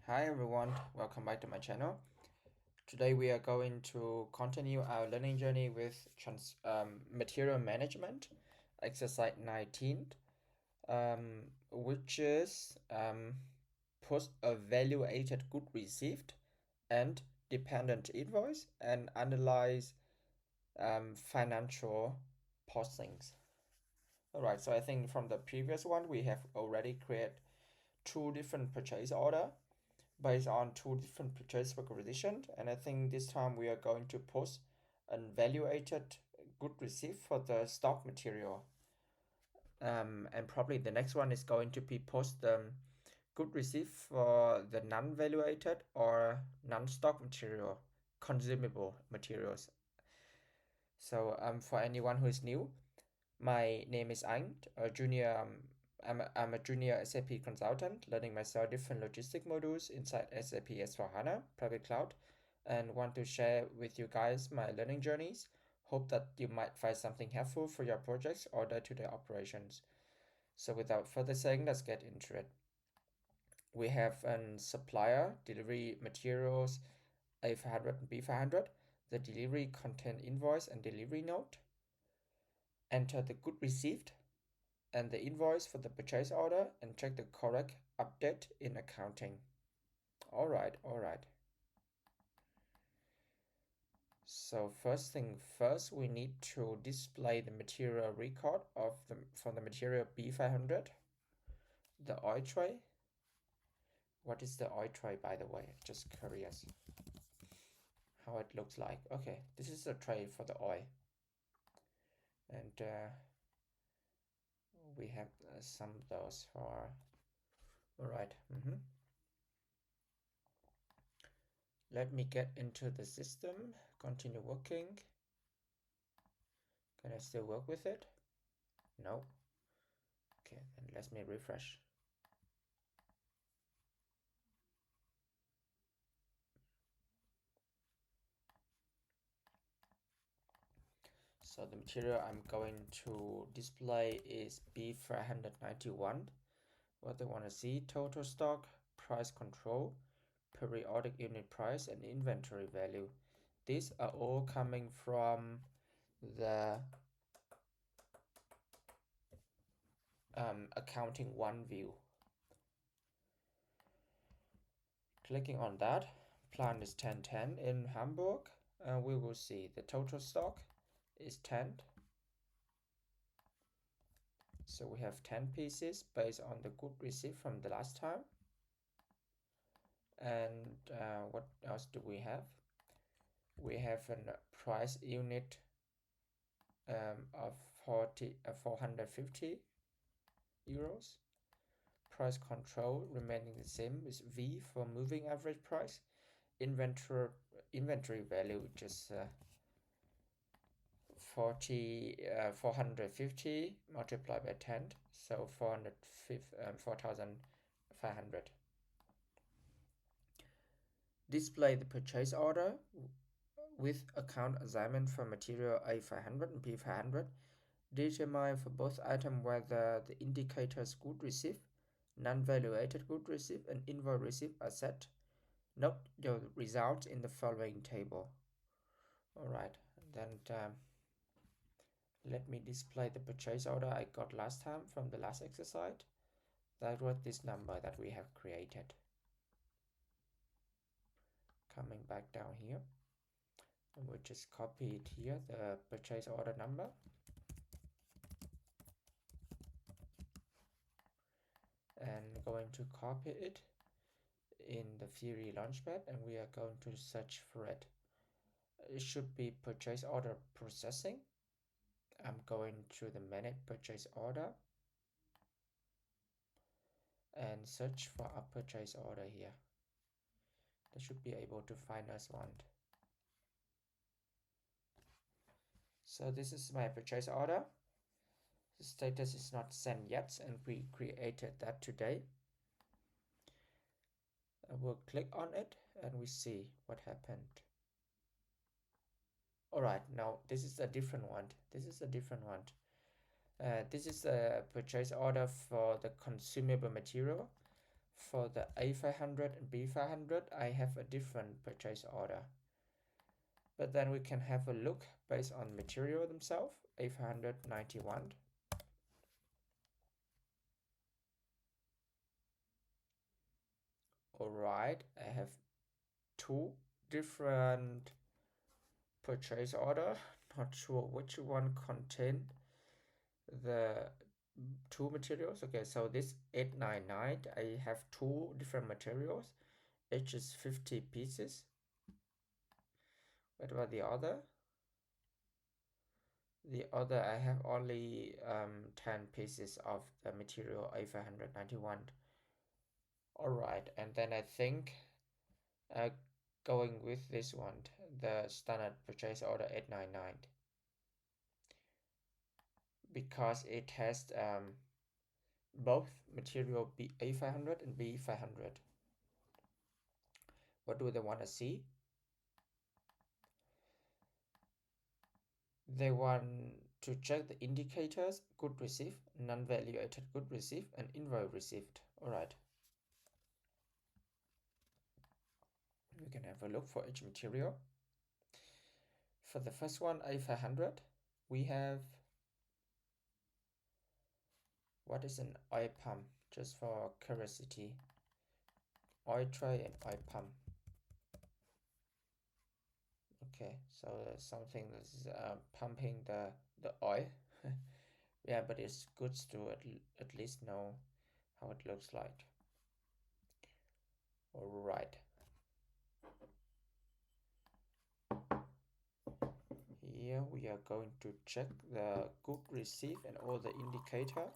Hi everyone, welcome back to my channel. Today we are going to continue our learning journey with material management, exercise 19, which is post a valuated good received and dependent invoice and analyze financial postings. Alright, so I think from the previous one we have already created two different purchase order based on two different purchase requisitions, and I think this time we are going to post an evaluated good receipt for the stock material, and probably the next one is going to be post good receipt for the non-valuated or non-stock material, consumable materials. So for anyone who is new, my name is Anh, a junior. I'm a junior SAP consultant, learning myself different logistic modules inside SAP S/4HANA private cloud, and want to share with you guys my learning journeys. Hope that you might find something helpful for your projects or day-to-day operations. So without further saying, let's get into it. We have a supplier, delivery materials, A500 and B500, the delivery content invoice and delivery note. Enter the good received and the invoice for the purchase order and check the correct update in accounting. All right. So first thing first, we need to display the material record from the material B500, the oil tray. What is the oil tray, by the way? Just curious how it looks like. Okay, this is the tray for the oil, and we have some of those for. All right. Let me get into the system, continue working. Can I still work with it? No. Okay, then let me refresh. So the material I'm going to display is B591. What they want to see: total stock, price control, periodic unit price, and inventory value. These are all coming from the accounting one view. Clicking on that, plant is 1010 in Hamburg. We will see the total stock is 10. So we have 10 pieces based on the good receipt from the last time. And what else do we have? We have a price unit of 450 euros. Price control remaining the same with V for moving average price. Inventory value just 450 multiplied by 10, so 4,500. Display the purchase order with account assignment for material A500 and B500. Determine for both items whether the indicators good receipt, non-valuated good receipt, and invoice receipt are set. Note the results in the following table. Alright, then let me display the purchase order I got last time from the last exercise. That was this number that we have created. Coming back down here, and we'll just copy it here, the purchase order number. And going to copy it in the Fury Launchpad, and we are going to search for it. It should be purchase order processing. I'm going to the manage purchase order and search for a purchase order here. They should be able to find us one. So this is my purchase order. The status is not sent yet, and we created that today. I will click on it and we see what happened. Alright, now this is a different one. This is a purchase order for the consumable material. For the A500 and B500, I have a different purchase order. But then we can have a look based on material themselves. A591. Alright, I have two different purchase order. Not sure which one contain the two materials. Okay, so this 899, I have two different materials. Each is 50 pieces. What about the other? The other, I have only 10 pieces of the material A591. Alright, and then I think going with this one, the standard purchase order 899, because it has both material A500 and B500. What do they want to see? They want to check the indicators: good received, non-valuated good received, and invoice received. Alright. We can have a look for each material. For the first one, A500, we have, what is an oil pump? Just for curiosity. Oil tray and oil pump. Okay, so something that's pumping the oil. Yeah, but it's good to at least know how it looks like. Alright. Here we are going to check the good receive and all the indicator.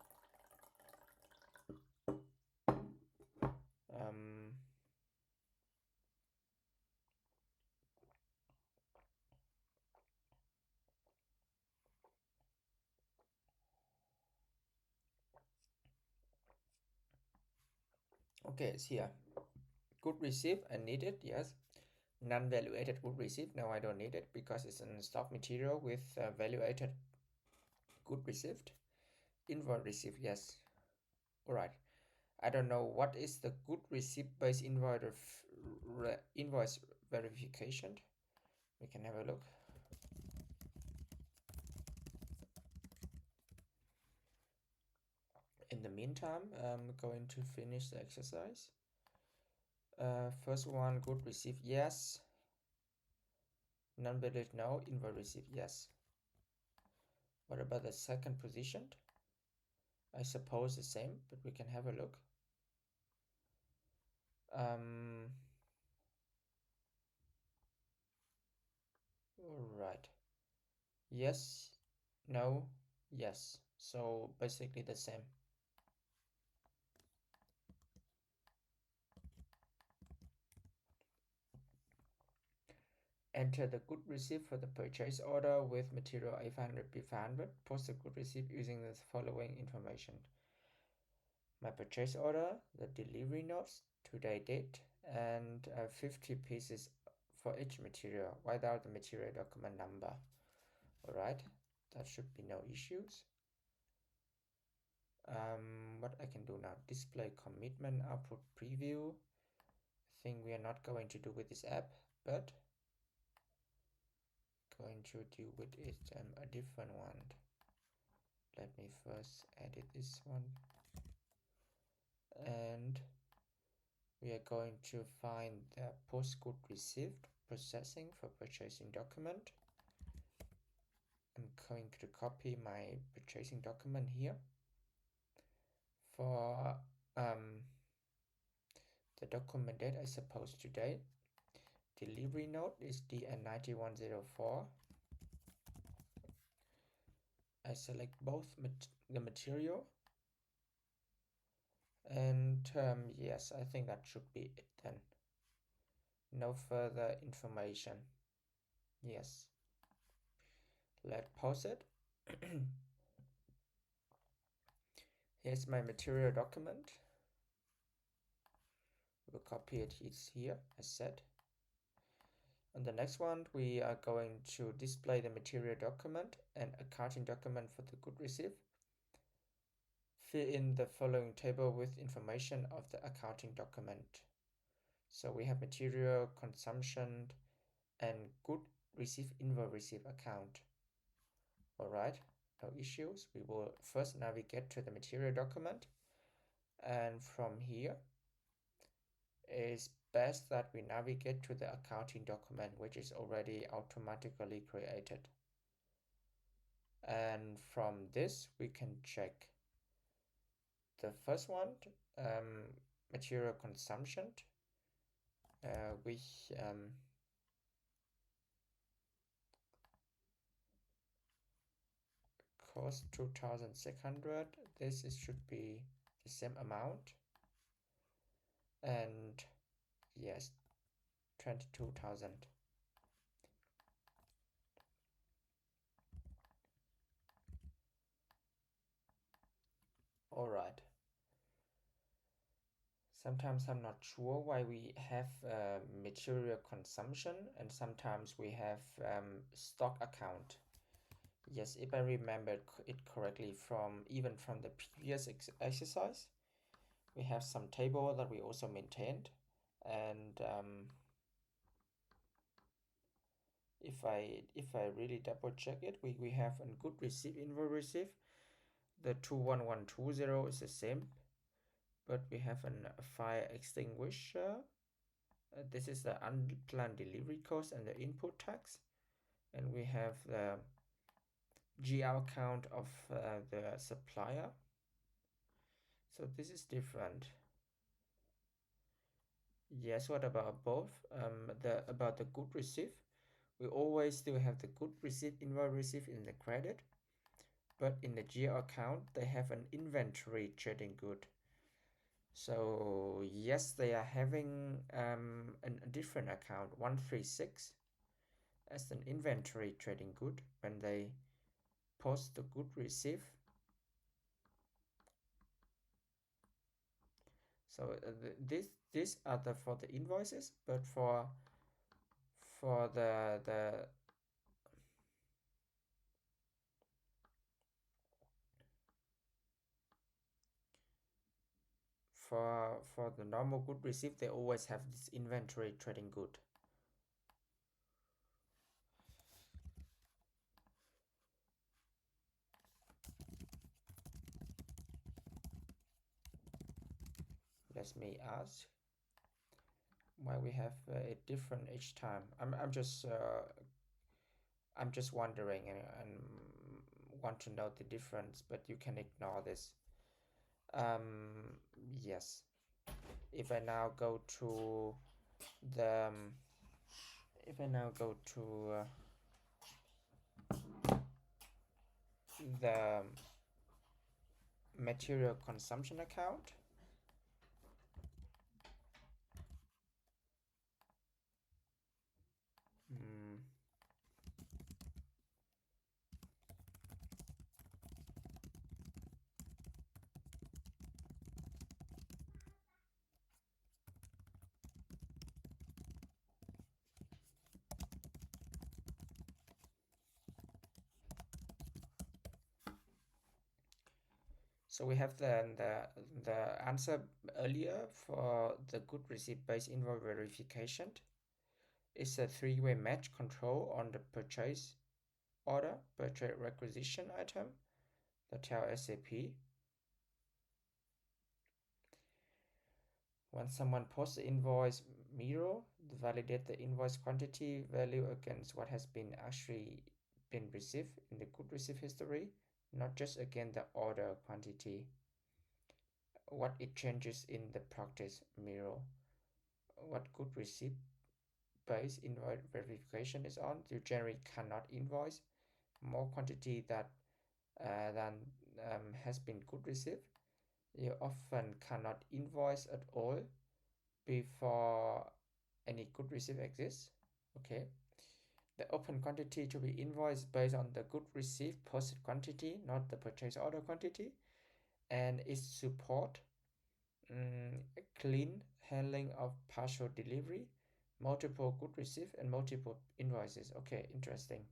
Okay, it's here. Good receive, I need it, yes. Non-valuated good receive, now I don't need it because it's in stock material with valuated good received. Invoice received, yes. Alright. I don't know what is the good receipt based invoice verification. We can have a look. In the meantime, I'm going to finish the exercise. First one, good receipt, yes. Non-valued, no. Invoice received, yes. What about the second position? I suppose the same, but we can have a look. Alright. Yes, no, yes. So basically the same. Enter the good receipt for the purchase order with material A500 B500. Post the good receipt using the following information: my purchase order, the delivery notes, today date, and 50 pieces for each material without the material document number. Alright, that should be no issues. What I can do now, display commitment, output preview. I think we are not going to do with this app, but going to do with it a different one. Let me first edit this one, and we are going to find the post good received processing for purchasing document. I'm going to copy my purchasing document here. For the document date, I suppose today. Delivery note is DN9104. I select both the material, and yes, I think that should be it then. No further information. Yes. Let's pause it. Here's my material document. We'll copy it here as said. On the next one, we are going to display the material document and accounting document for the good receipt. fill in the following table with information of the accounting document. So we have material, consumption, and good receive, invoice receive account. All right, no issues. We will first navigate to the material document, and from here it's best that we navigate to the accounting document, which is already automatically created. And from this we can check the first one, material consumption, which cost 2,600. This should be the same amount, and yes, 22,000. All right. Sometimes I'm not sure why we have material consumption, and sometimes we have stock account. Yes, if I remember it correctly, from the previous exercise, we have some table that we also maintained, and if I really double check it, we have a good receive, invoice receive. The 21120 is the same, but we have a fire extinguisher. This is the unplanned delivery cost and the input tax, and we have the GL count of the supplier. So this is different. Yes, what about both? About the good receive, we always still have the good receive, invoice receive in the credit, but in the GL account they have an inventory trading good. So yes, they are having a different account 136 as an inventory trading good when they post the good receive. So these are for the invoices, but for the for the normal good receive, they always have this inventory trading good. Let me ask why we have it different each time. I'm just wondering and want to know the difference, but you can ignore this. Yes, if I now go to the the material consumption account, so we have the answer earlier for the good receipt based invoice verification. It's a three-way match control on the purchase order, purchase requisition item, that tell SAP. When someone posts the invoice mirror, validate the invoice quantity value against what has been actually been received in the good receipt history, not just against the order quantity. What it changes in the practice mirror. What good receipt based invoice verification is on, you generally cannot invoice more quantity that than has been good received. You often cannot invoice at all before any good receipt exists. Okay, the open quantity to be invoiced based on the good receipt posted quantity, not the purchase order quantity, and it support clean handling of partial delivery, multiple good receipt, and multiple invoices. Okay, interesting.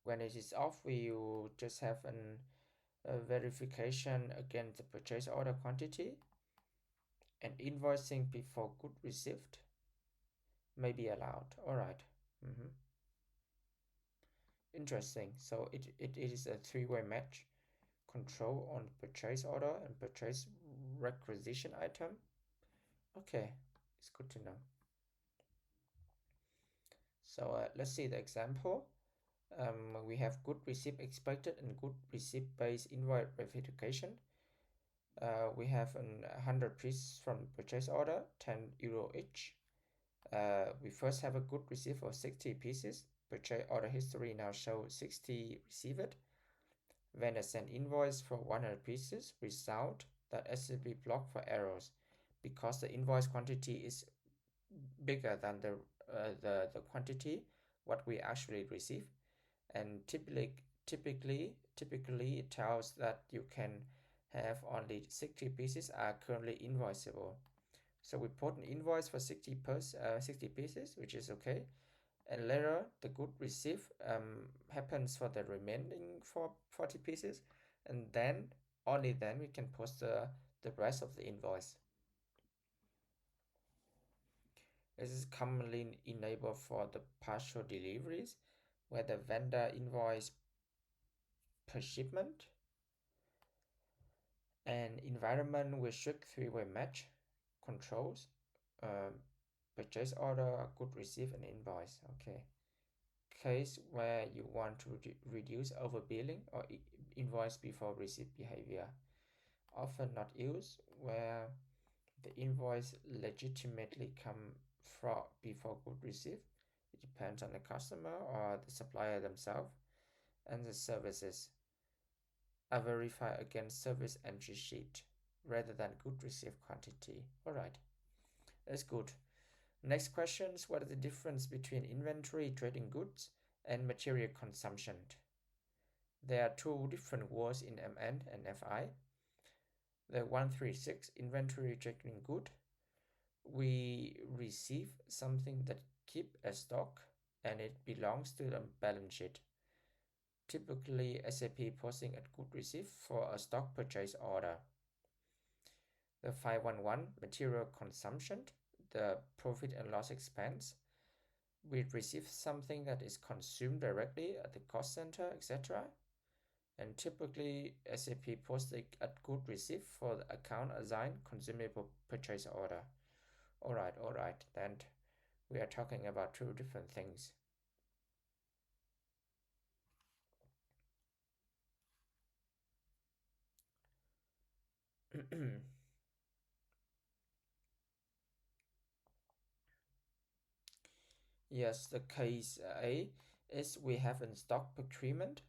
When it is off, we will just have an verification against the purchase order quantity, and invoicing before good received may be allowed. All right. Interesting. So it is a three-way match. Control on purchase order and purchase requisition item. Okay, it's good to know. So let's see the example. We have good receipt expected and good receipt based invoice verification. We have 100 pieces from purchase order, 10 euro each. We first have a good receipt for 60 pieces. Purchase order history now shows 60 received. Vendor sent invoice for 100 pieces. Result that SAP blocked for errors because the invoice quantity is bigger than the quantity what we actually receive, and typically it tells that you can have only 60 pieces are currently invoiceable. So we put an invoice for 60 pieces, which is okay, and later the good receive happens for the remaining 40 pieces, and then only then we can post the rest of the invoice. This is commonly enabled for the partial deliveries where the vendor invoice per shipment, and environment with strict three-way match controls, purchase order, good receive, and invoice. Okay. Case where you want to reduce overbilling or invoice before receipt behavior. Often not used where the invoice legitimately come from before good receive. It depends on the customer or the supplier themselves, and the services are verified against service entry sheet rather than good receive quantity. Alright, that's good. Next questions, what is the difference between inventory trading goods and material consumption? There are two different words in MN and FI. The 136 inventory trading good, we receive something that keep a stock and it belongs to the balance sheet. Typically SAP posting at good receive for a stock purchase order. The 511 material consumption, the profit and loss expense, we receive something that is consumed directly at the cost center, etc. And typically SAP posting at good receive for the account assigned consumable purchase order. Alright, then we are talking about two different things. Yes, the case A is we have in stock procurement,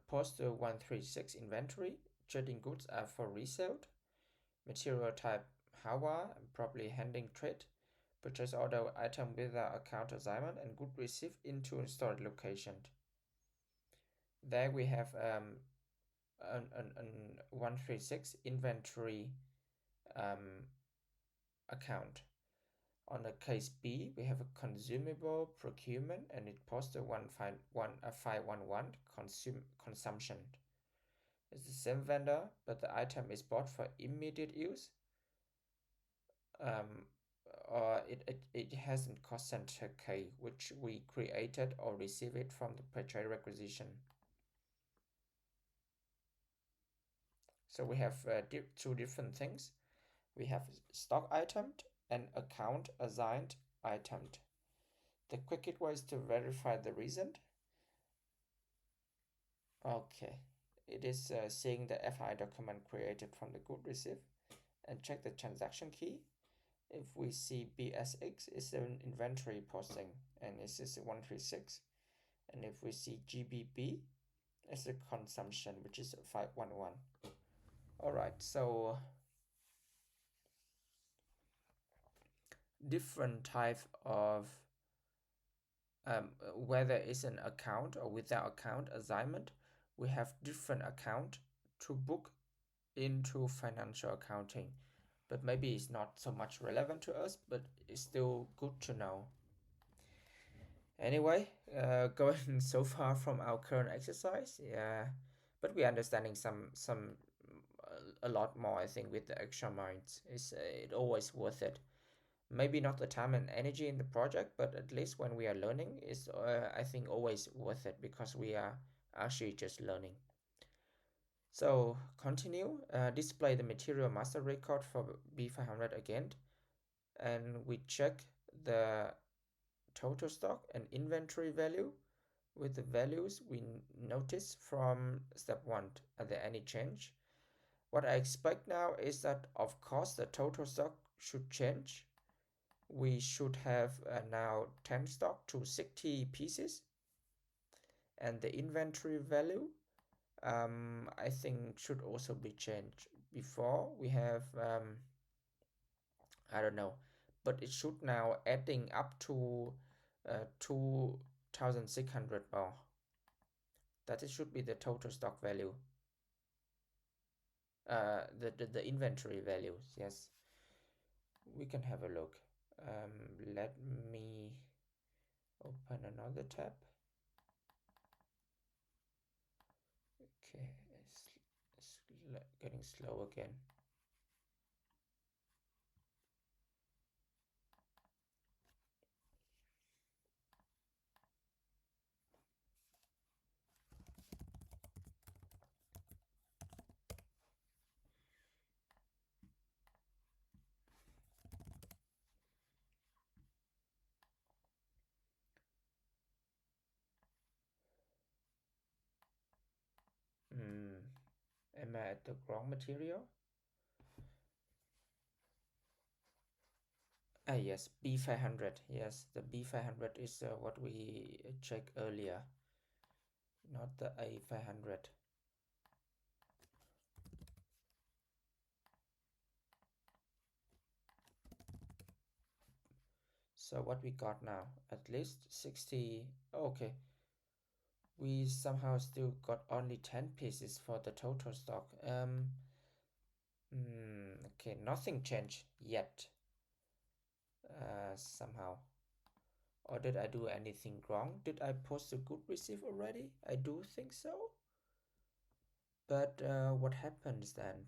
post 136 inventory, trading goods are for resale, material type Hawa, probably handling trade, purchase order item without account assignment, and good received into storage location. There we have an 136 inventory account. On the case B, we have a consumable procurement and it posts a 511 consumption. It's the same vendor, but the item is bought for immediate use. Or it hasn't cost center K, which we created or received it from the purchase requisition. So we have two different things. We have stock item and account assigned item. The quickest way is to verify the reason. Okay, it is seeing the FI document created from the good receive and check the transaction key. If we see BSX is an inventory posting and this is 136, and if we see GBB it's a consumption, which is 511. Alright, so different type of whether it's an account or without account assignment, we have different account to book into financial accounting, but maybe it's not so much relevant to us, but it's still good to know. Anyway, going so far from our current exercise, yeah, but we're understanding some a lot more. I think with the extra minds, is it always worth it. Maybe not the time and energy in the project, but at least when we are learning, is I think always worth it because we are actually just learning. So continue, display the material master record for B500 again, and we check the total stock and inventory value with the values we notice from step 1. Are there any change? What I expect now is that of course the total stock should change. We should have now 10 stock to 60 pieces, and the inventory value I think should also be changed. Before we have I don't know, but it should now adding up to 2600 more. That it should be the total stock value. The inventory values, yes. We can have a look. Let me open another tab. Okay, it's getting slow again. Am I at the wrong material? Ah, yes, B500. Yes, the B500 is what we checked earlier, not the A500. So what we got now? At least 60. Okay. We somehow still got only 10 pieces for the total stock. Okay, nothing changed yet. Somehow. Or did I do anything wrong? Did I post a good receipt already? I do think so. But what happens then?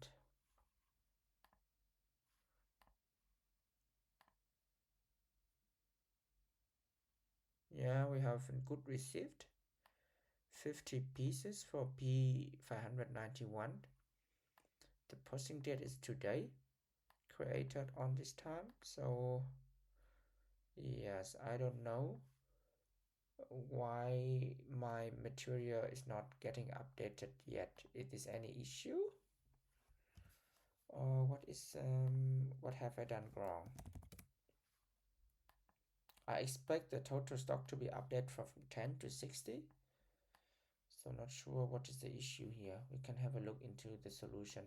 Yeah, we have a good received 50 pieces for P591. The posting date is today, created on this time. So yes, I don't know why my material is not getting updated yet. Is this any issue? Or what have I done wrong? I expect the total stock to be updated from 10 to 60. So not sure what is the issue here. We can have a look into the solution.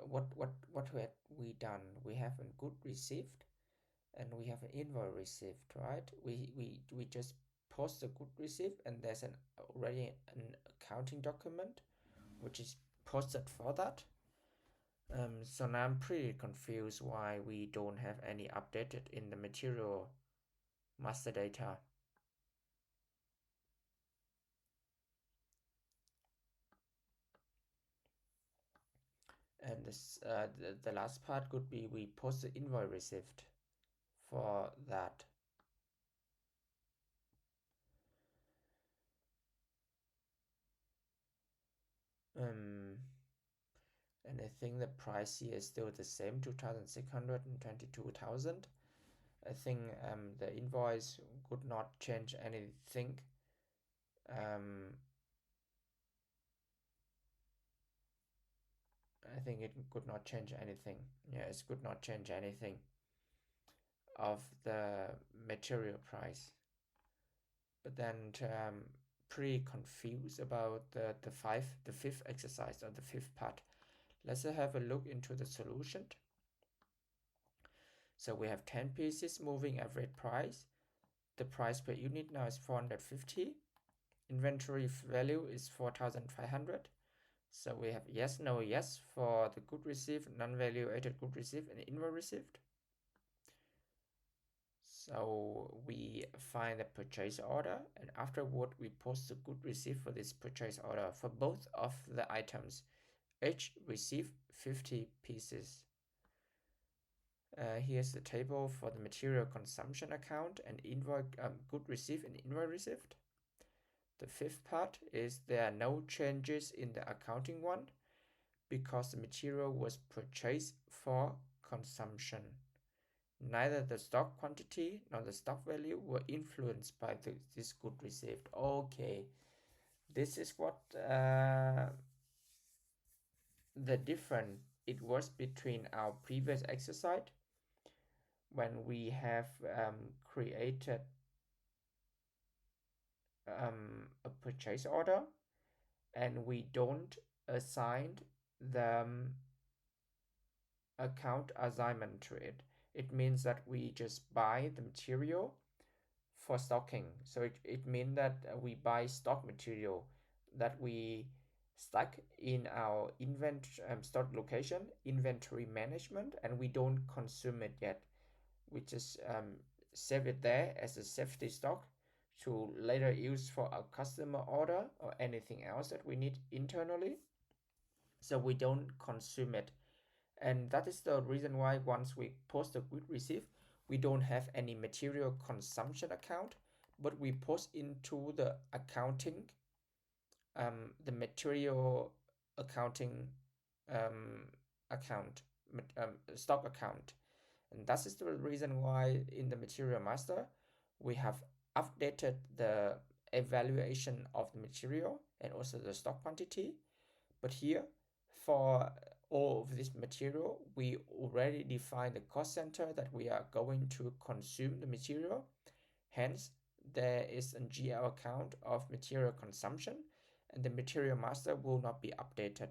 What have we done? We have a good received and we have an invoice received, right? We just post a good receipt and there's already an accounting document which is posted for that. So now I'm pretty confused why we don't have any updated in the material master data. And this the last part could be we post the invoice received for that. And I think the price here is still the same, 2,622,000. I think the invoice could not change anything. I think it could not change anything. Yeah, it could not change anything of the material price. But then pretty confused about the fifth exercise or the fifth part. Let's have a look into the solution. So we have 10 pieces, moving average price. The price per unit now is 450. Inventory value is 4,500. So we have yes, no, yes for the good received, non-valuated good received, and invoice received. So we find the purchase order, and afterward we post the good received for this purchase order for both of the items. Each receive 50 pieces. Here's the table for the material consumption account and invoice good received and invoice received. The fifth part is there are no changes in the accounting one because the material was purchased for consumption. Neither the stock quantity nor the stock value were influenced by this good received. Okay, this is what the difference it was between our previous exercise when we have created a purchase order and we don't assign the account assignment to it. It means that we just buy the material for stocking. So it means that we buy stock material that we stack in our stock location, inventory management, and we don't consume it yet. We just save it there as a safety stock to later use for a customer order or anything else that we need internally. So we don't consume it. And that is the reason why once we post a good receipt, we don't have any material consumption account, but we post into the accounting, the material accounting account, stock account. And that is the reason why in the material master, we have updated the evaluation of the material and also the stock quantity. But here, for all of this material, we already define the cost center that we are going to consume the material. Hence, there is a GL account of material consumption, and the material master will not be updated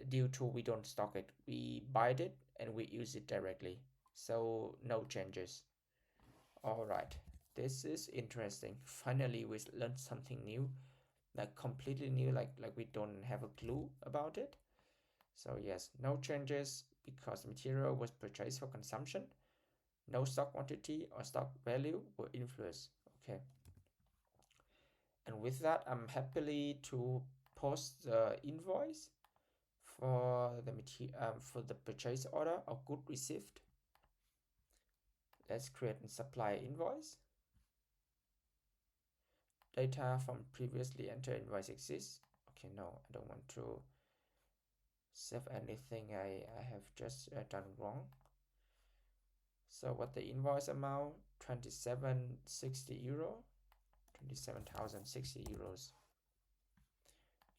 due to we don't stock it. We buy it and we use it directly. So no changes. All right, this is interesting. Finally, we learned something new, like completely new, like we don't have a clue about it. So yes, no changes because material was purchased for consumption. No stock quantity or stock value were influenced. Okay. And with that, I'm happily to post the invoice for the purchase order of good received. Let's create a supplier invoice. Data from previously entered invoice exists. Okay, no, I don't want to save anything I have just done wrong. So what the invoice amount? 2760 euro, 27,060 euros.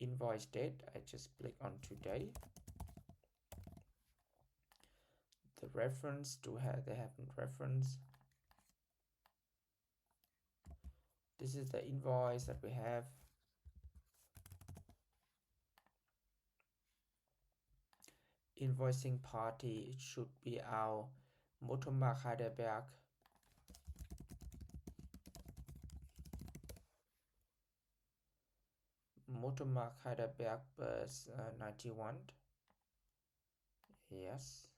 Invoice date, I just click on today. The reference, they have a reference. This is the invoice that we have. Invoicing party, it should be our Motomark Heidelberg. Motomark Heidelberg bus 91. Yes.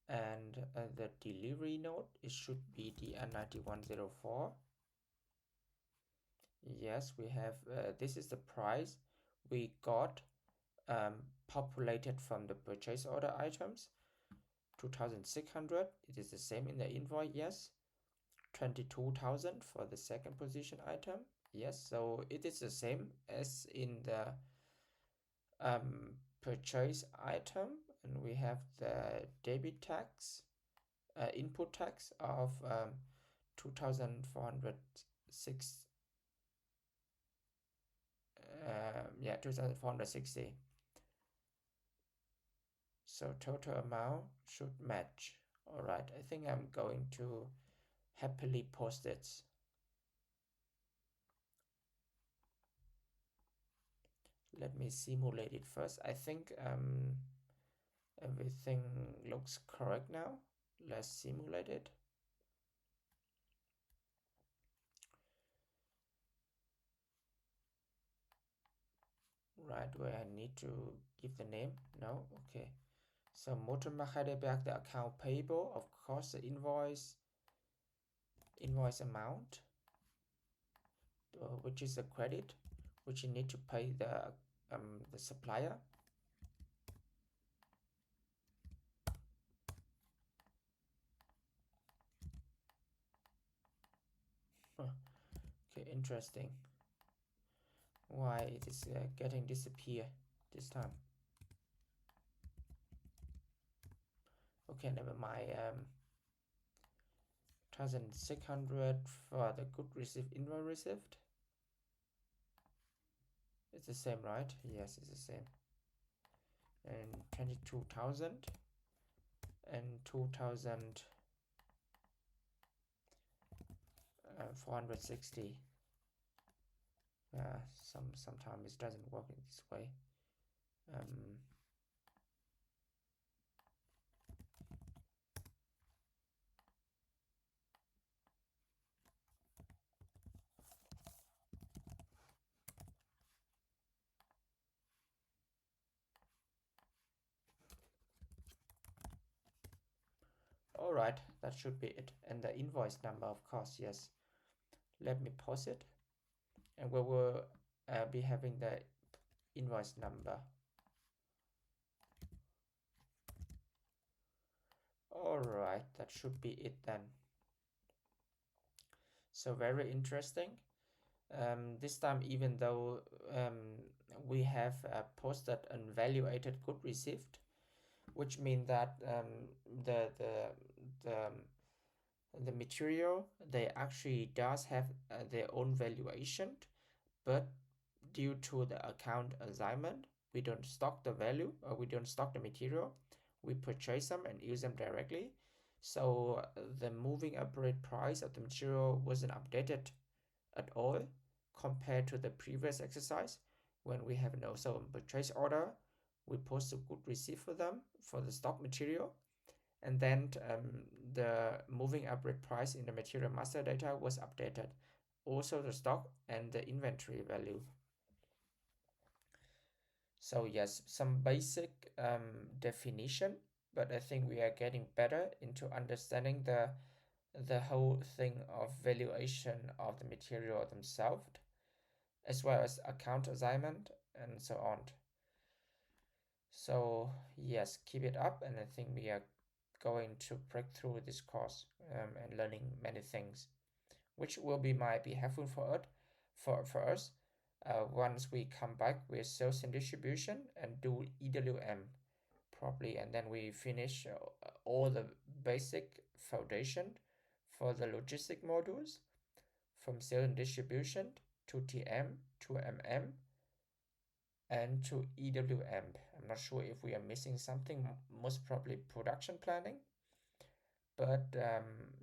And the delivery note, it should be the 9104. Yes, we have, this is the price we got populated from the purchase order items, 2,600. It is the same in the invoice, yes. 22,000 for the second position item, yes. So it is the same as in the purchase item, and we have the debit tax, input tax of 2,406. 2,460. So total amount should match. All right, I think I'm going to happily post it. Let me simulate it first. I think everything looks correct now. Let's simulate it. Right, where I need to give the name? No, okay. So Motormark Heidelberg, the account payable, of course, the invoice amount, which is a credit, which you need to pay the supplier. Okay, interesting. Why it is getting disappear this time? Okay, never mind. 1,600 for the good received, invoice received. It's the same, right? Yes, it's the same. And 22,000 and 2,460. Sometimes it doesn't work in this way. All right, that should be it. And the invoice number, of course, yes. Let me pause it, and we will be having the invoice number. All right, that should be it then. So very interesting. This time, even though we have posted an valuated good received, which means that the material, they actually does have their own valuation, but due to the account assignment, we don't stock the value, or we don't stock the material. We purchase them and use them directly. So the moving average price of the material wasn't updated at all compared to the previous exercise when we have no purchase order. We post a good receipt for them for the stock material, and then the moving average price in the material master data was updated, also the stock and the inventory value. So yes, some basic definition, but I think we are getting better into understanding the whole thing of valuation of the material themselves, as well as account assignment and so on. So yes, keep it up, and I think we are going to break through this course and learning many things, which will might be helpful for us once we come back with sales and distribution and do EWM properly, and then we finish all the basic foundation for the logistic modules from sales and distribution to TM to MM and to EWM. I'm not sure if we are missing something, most probably production planning. But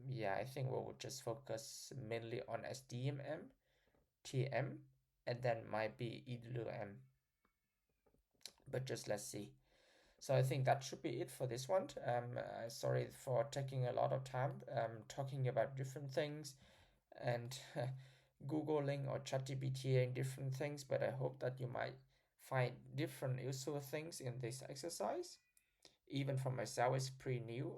yeah, I think we will just focus mainly on SDMM, TM, and then might be EWM. But just let's see. So I think that should be it for this one. Sorry for taking a lot of time talking about different things and Googling or ChatGPT different things, but I hope that you might find different useful things in this exercise. Even for myself, it's pretty new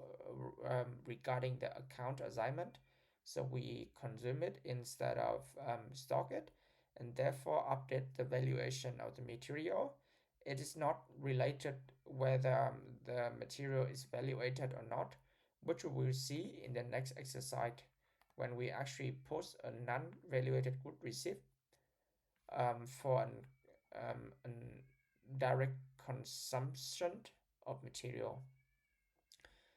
regarding the account assignment. So we consume it instead of stock it, and therefore update the valuation of the material. It is not related whether the material is valuated or not, which we will see in the next exercise when we actually post a non-valuated good receipt for an direct consumption of material.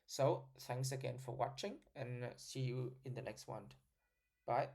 So thanks again for watching, and see you in the next one. Bye.